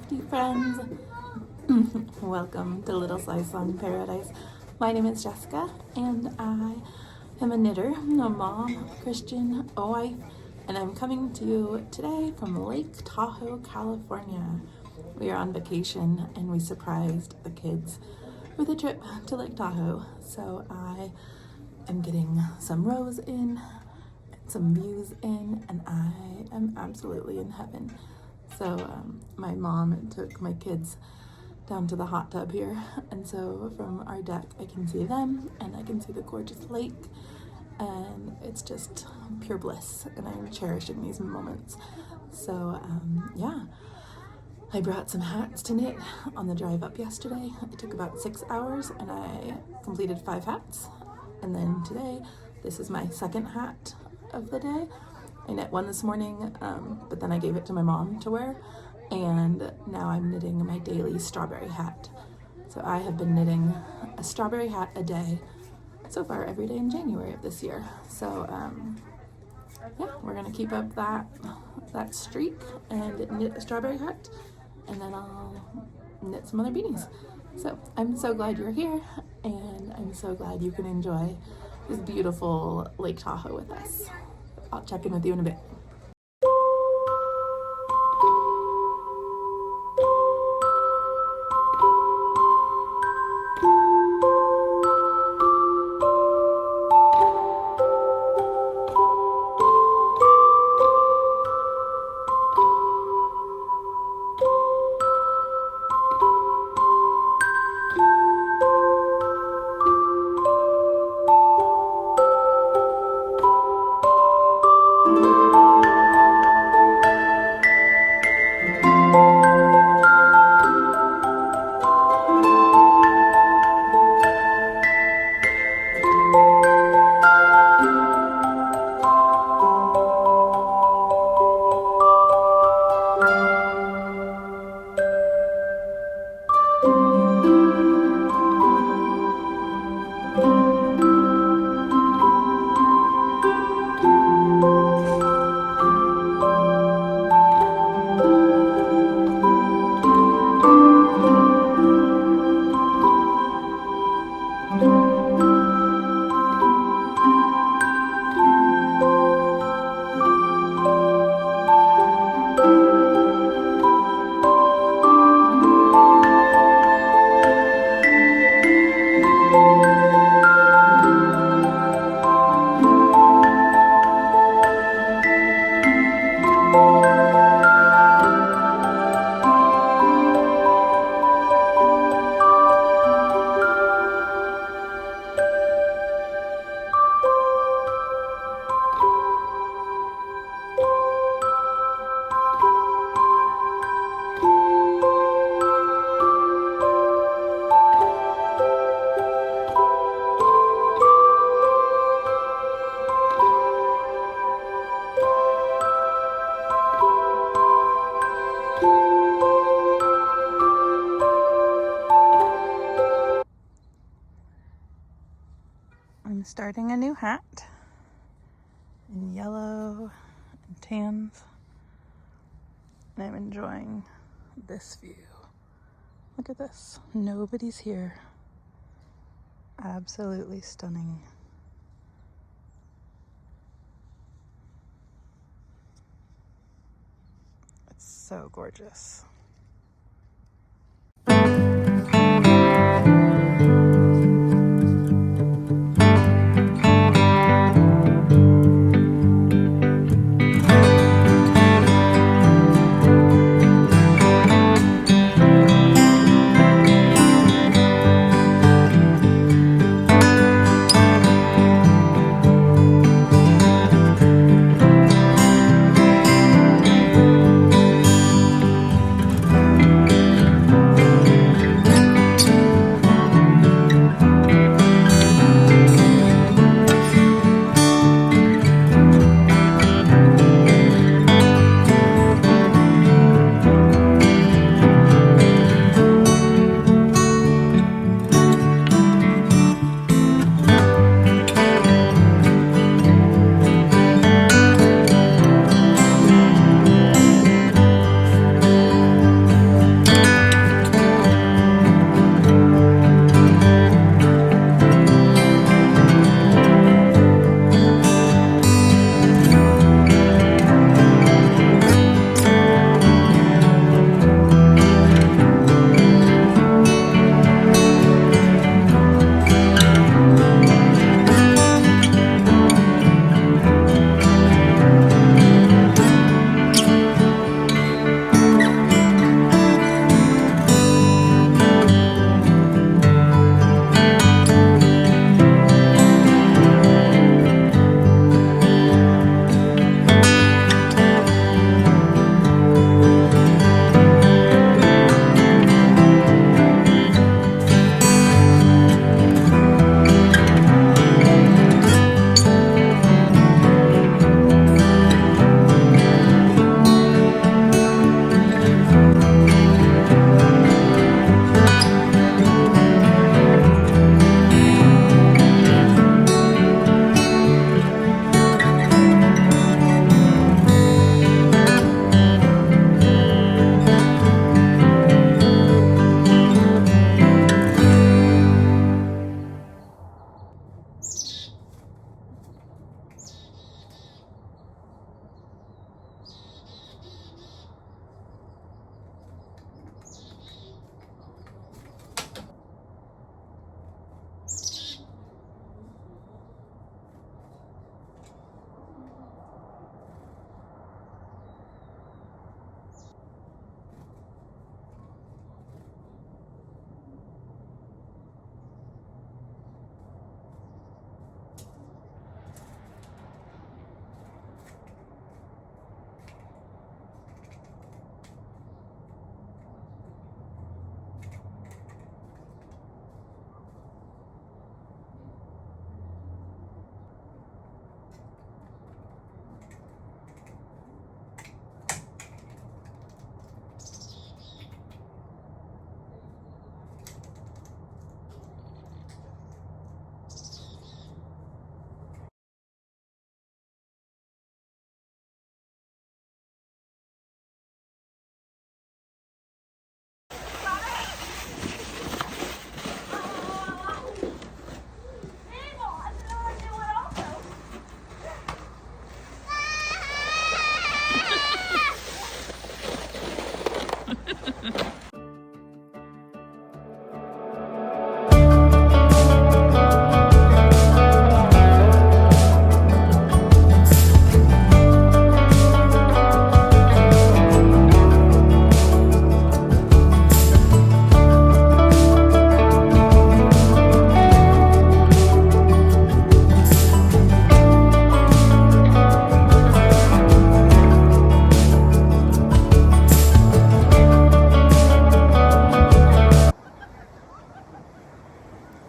crafty friends. Welcome to Little Slice on Paradise. My name is Jessica and I am a knitter, a mom, a Christian, a wife, and I'm coming to you today from Lake Tahoe, California. We are on vacation and we surprised the kids with a trip to Lake Tahoe. So I am getting some rows in, some views in, and I am absolutely in heaven. So my mom took my kids down to the hot tub here, and so from our deck I can see them and I can see the gorgeous lake, and it's just pure bliss, and I'm cherishing these moments. So yeah, I brought some hats to knit on the drive up yesterday. It took about 6 hours and I completed 5 hats, and then today this is my second hat of the day. I knit one this morning, but then I gave it to my mom to wear, and now I'm knitting my daily strawberry hat. So I have been knitting a strawberry hat a day so far every day in January of this year. So yeah, we're gonna keep up that streak and knit a strawberry hat, and then I'll knit some other beanies. So I'm so glad you're here, and I'm so glad you can enjoy this beautiful Lake Tahoe with us. I'll check in with you in a bit. I'm starting a new hat in yellow and tans, and I'm enjoying this view. Look at this, nobody's here. Absolutely stunning. It's so gorgeous.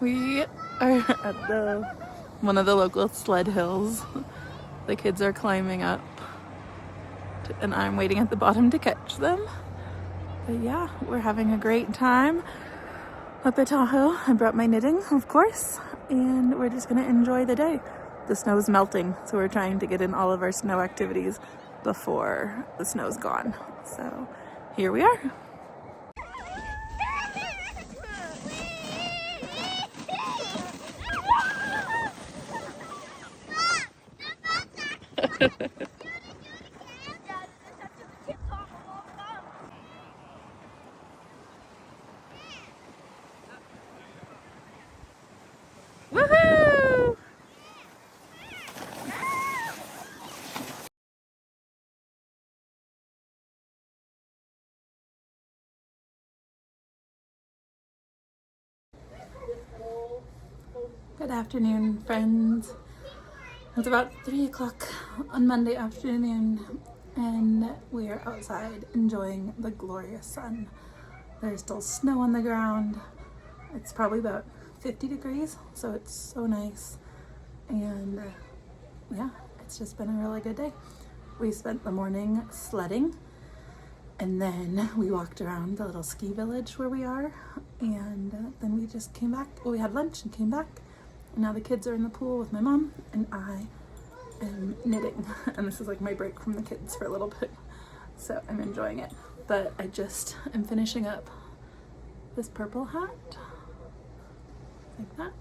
We are at one of the local sled hills. The kids are climbing up, and I'm waiting at the bottom to catch them. But yeah, we're having a great time up at Tahoe. I brought my knitting, of course, and we're just gonna enjoy the day. The snow's melting, so we're trying to get in all of our snow activities before the snow's gone. So here we are. Woohoo! Good afternoon, friends. It's about 3 o'clock on Monday afternoon, and we are outside enjoying the glorious sun. There's still snow on the ground. It's probably about 50 degrees, so it's so nice. And yeah, it's just been a really good day. We spent the morning sledding, and then we walked around the little ski village where we are, and then we just came back. Well, we had lunch and came back. And now the kids are in the pool with my mom, and I am knitting. And this is like my break from the kids for a little bit, so I'm enjoying it. But I just am finishing up this purple hat, like that.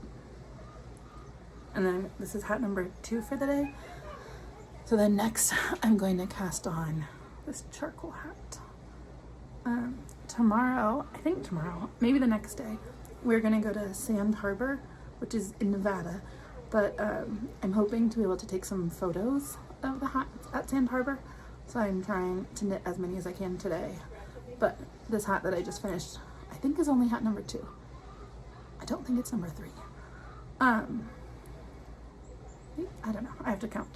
And then this is hat number 2 for the day. So then next I'm going to cast on this charcoal hat. Tomorrow, maybe the next day, we're gonna go to Sand Harbor, which is in Nevada. But I'm hoping to be able to take some photos of the hats at Sand Harbor. So I'm trying to knit as many as I can today. But this hat that I just finished, I think is only hat number 2. I don't think it's number 3. I don't know, I have to count.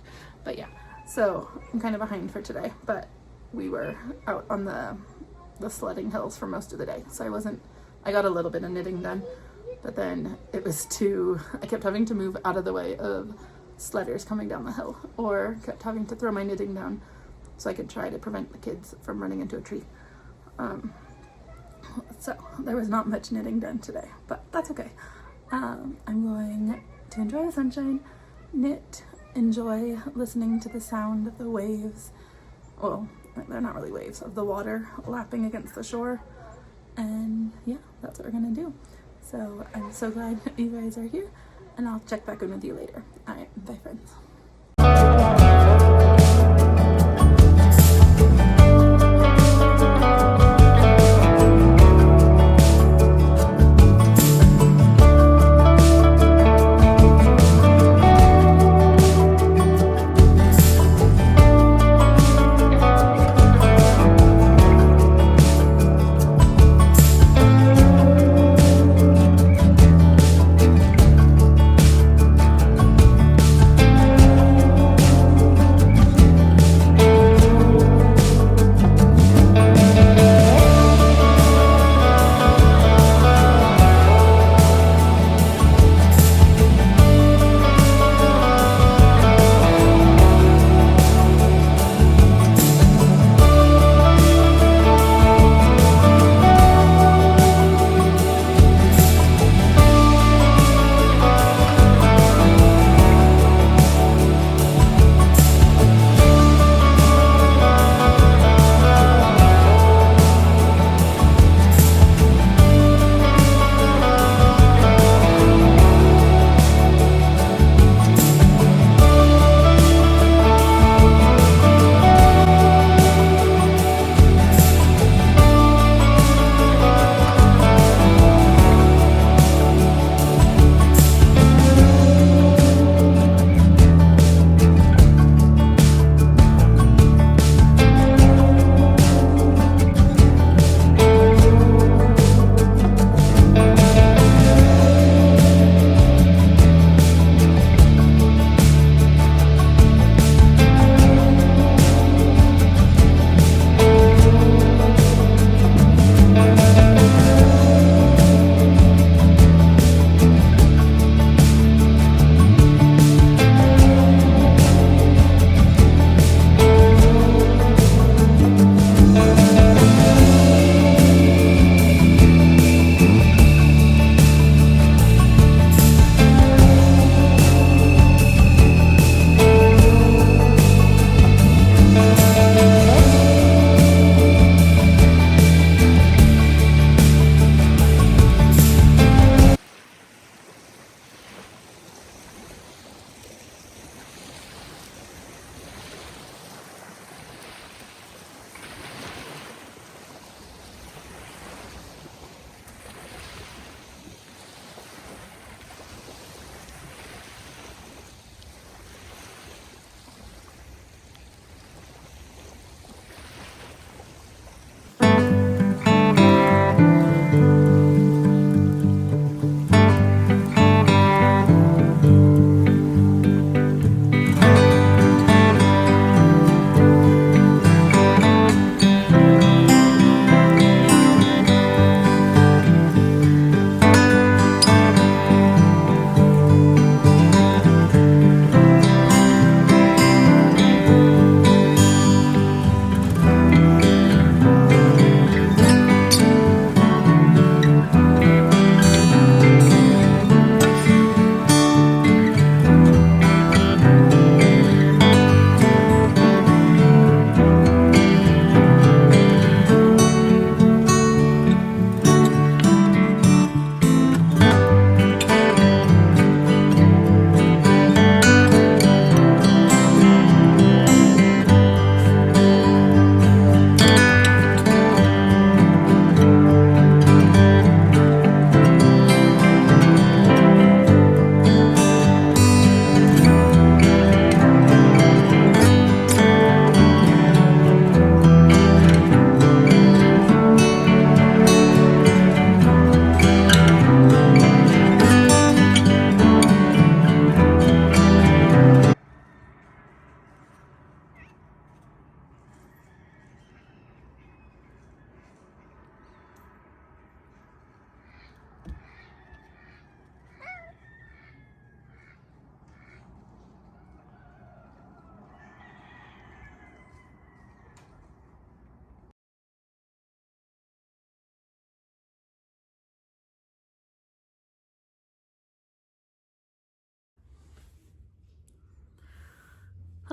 But yeah, so I'm kind of behind for today, but we were out on the sledding hills for most of the day. So I got a little bit of knitting done, but then it was I kept having to move out of the way of sledders coming down the hill, or kept having to throw my knitting down so I could try to prevent the kids from running into a tree. So there was not much knitting done today, but that's okay. I'm going to enjoy the sunshine, knit, enjoy listening to the sound of the waves. Well, they're not really waves, of the water lapping against the shore. And yeah, that's what we're gonna do. So I'm so glad you guys are here, and I'll check back in with you later. All right, bye friends.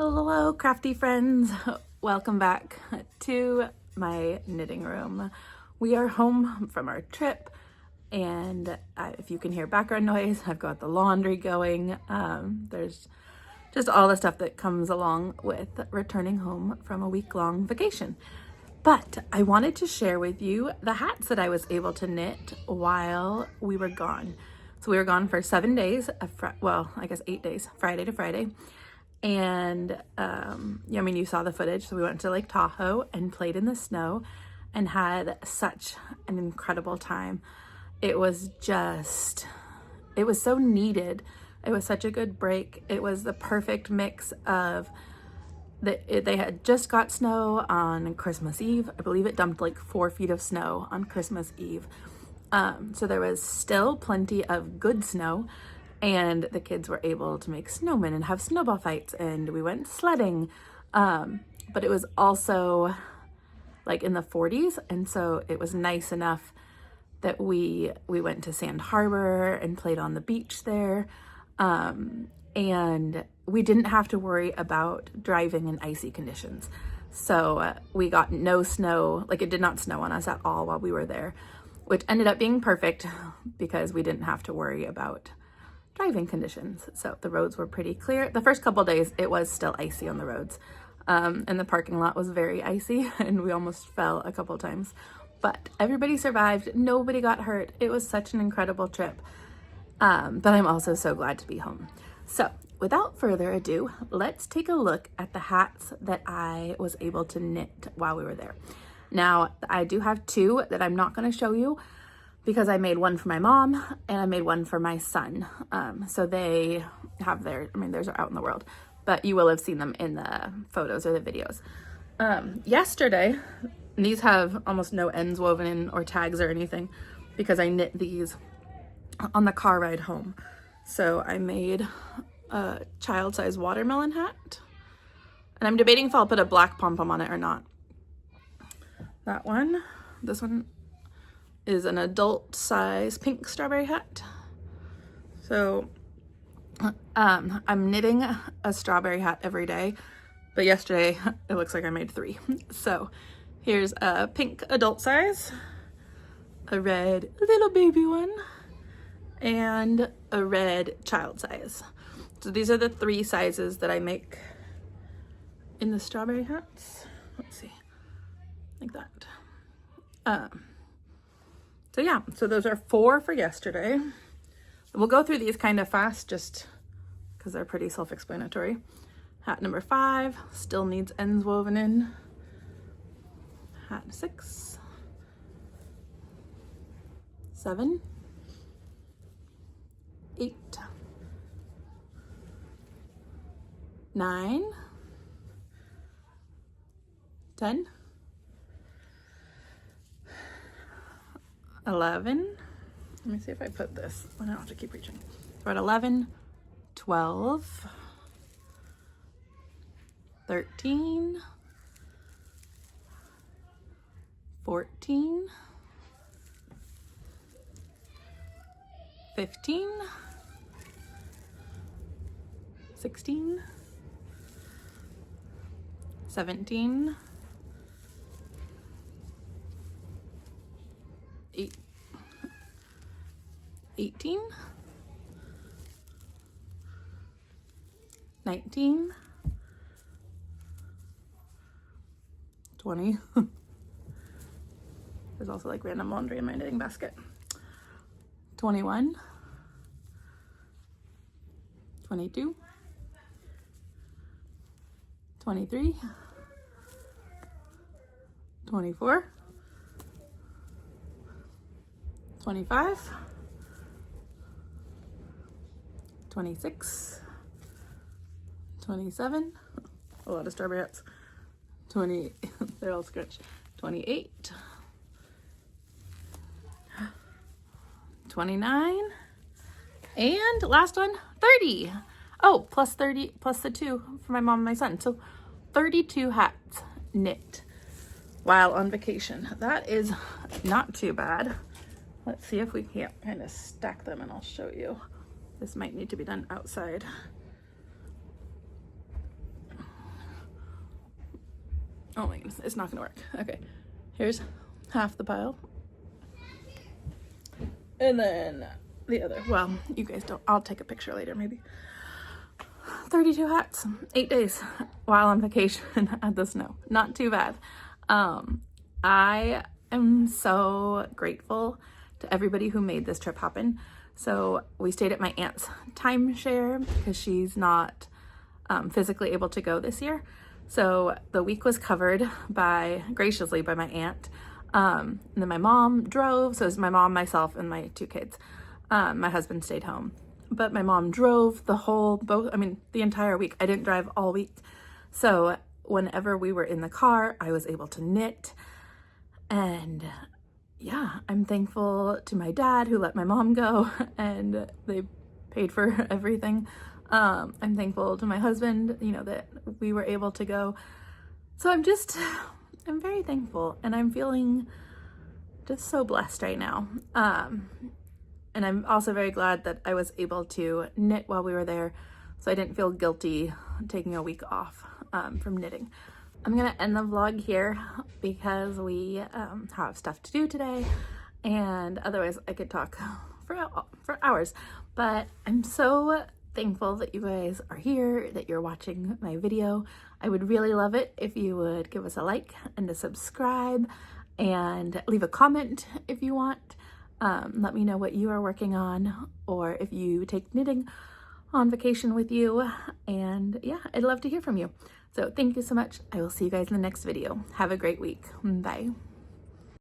Hello, crafty friends. Welcome back to my knitting room. We are home from our trip, and if you can hear background noise, I've got the laundry going. There's just all the stuff that comes along with returning home from a week-long vacation. But I wanted to share with you the hats that I was able to knit while we were gone. So we were gone for 7 days, well, I guess 8 days, Friday to Friday. And yeah, I mean, you saw the footage. So we went to Lake Tahoe and played in the snow and had such an incredible time. It was so needed. It was such a good break. It was the perfect mix of they had just got snow on Christmas Eve. I believe it dumped like 4 feet of snow on Christmas Eve. So there was still plenty of good snow, and the kids were able to make snowmen and have snowball fights, and we went sledding. But it was also like in the 40s, and so it was nice enough that we went to Sand Harbor and played on the beach there. And we didn't have to worry about driving in icy conditions. So we got no snow, like it did not snow on us at all while we were there, which ended up being perfect because we didn't have to worry about driving conditions. So the roads were pretty clear. The first couple days it was still icy on the roads, and the parking lot was very icy and we almost fell a couple times, but everybody survived. Nobody got hurt. It was such an incredible trip. But I'm also so glad to be home. So without further ado, let's take a look at the hats that I was able to knit while we were there. Now, I do have 2 that I'm not going to show you because I made one for my mom and I made one for my son. So they have theirs are out in the world, but you will have seen them in the photos or the videos. Yesterday, and these have almost no ends woven in or tags or anything because I knit these on the car ride home. So I made a child-size watermelon hat, and I'm debating if I'll put a black pom-pom on it or not. This one is an adult size pink strawberry hat. So I'm knitting a strawberry hat every day, but yesterday it looks like I made 3. So here's a pink adult size, a red little baby one, and a red child size. So these are the 3 sizes that I make in the strawberry hats. Let's see, like that. So yeah, so those are 4 for yesterday. We'll go through these kind of fast just because they're pretty self-explanatory. Hat number 5 still needs ends woven in. Hat 6, 7, 8, 9, 10, 11, let me see if I put this, I don't have to keep reaching. We're at 11, 12, 13, 14, 15, 16, 17, 18, 19, 20. There's also like random laundry in my knitting basket. 21, 22, 23, 24, 25, 26, 27, a lot of strawberry hats, 20, they're all scratched, 28, 29, and last one, 30. Oh, plus 30, plus the 2 for my mom and my son. So 32 hats knit while on vacation. That is not too bad. Let's see if we can't kind of stack them and I'll show you. This might need to be done outside. Oh my goodness, it's not gonna work. Okay, here's half the pile. And then the other, well, you guys don't, I'll take a picture later maybe. 32 hats, 8 days while on vacation at the snow. Not too bad. I am so grateful to everybody who made this trip happen. So we stayed at my aunt's timeshare because she's not physically able to go this year. So the week was covered graciously by my aunt. And then my mom drove. So it was my mom, myself, and my 2 kids. My husband stayed home. But my mom drove the entire week. I didn't drive all week. So whenever we were in the car, I was able to knit. And yeah, I'm thankful to my dad who let my mom go and they paid for everything. I'm thankful to my husband, you know, that we were able to go. So I'm very thankful, and I'm feeling just so blessed right now. And I'm also very glad that I was able to knit while we were there, so I didn't feel guilty taking a week off from knitting. I'm gonna end the vlog here because we have stuff to do today, and otherwise I could talk for hours. But I'm so thankful that you guys are here, that you're watching my video. I would really love it if you would give us a like and a subscribe and leave a comment if you want. Let me know what you are working on, or if you take knitting on vacation with you. And yeah, I'd love to hear from you. So thank you so much. I will see you guys in the next video. Have a great week. Bye.